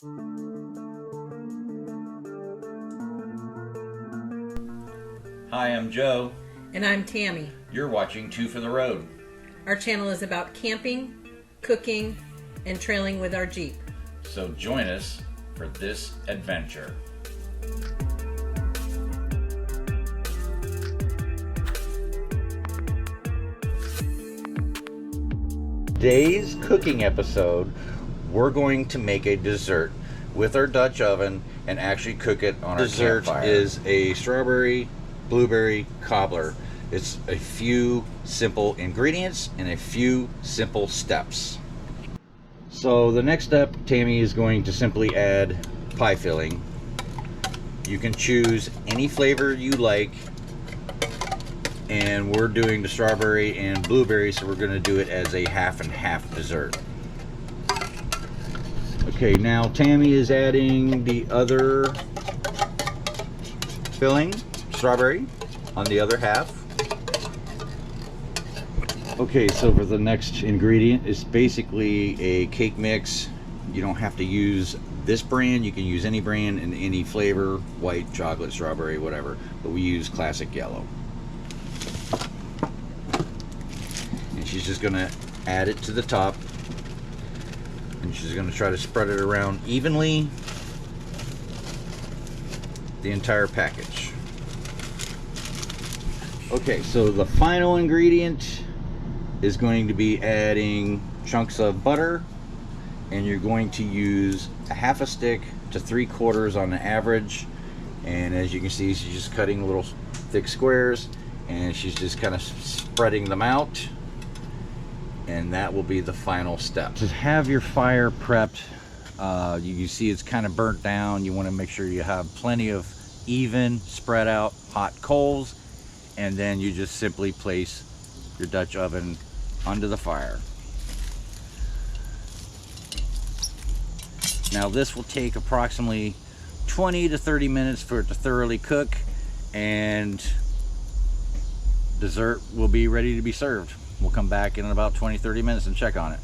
Hi, I'm Joe. And I'm Tammy. You're watching Two for the Road. Our channel is about camping, cooking, and trailing with our Jeep. So join us for this adventure. Today's cooking episode, we're going to make a dessert with our Dutch oven and actually cook it on our Dessert campfire. is a strawberry blueberry cobbler. It's a few simple ingredients and a few simple steps. So the next step, Tammy is going to simply add pie filling. You can choose any flavor you like, and we're doing the strawberry and blueberry, so we're going to do it as a half and half dessert. Okay, now Tammy is adding the other filling, strawberry, on the other half. Okay, so for the next ingredient is basically a cake mix. You don't have to use this brand, you can use any brand and any flavor, white, chocolate, strawberry, whatever, but we use classic yellow. And she's just gonna add it to the top, and she's gonna try to spread it around evenly, the entire package. Okay, so the final ingredient is going to be adding chunks of butter, and you're going to use a half a stick to 3/4 on the average. And as you can see, she's just cutting little thick squares, and she's just kind of spreading them out, and that will be the final step. To have your fire prepped, you see it's kind of burnt down. You want to make sure you have plenty of even spread out hot coals, and then you just simply place your Dutch oven under the fire. Now this will take approximately 20 to 30 minutes for it to thoroughly cook, and dessert will be ready to be served. We'll come back in about 20-30 minutes and check on it.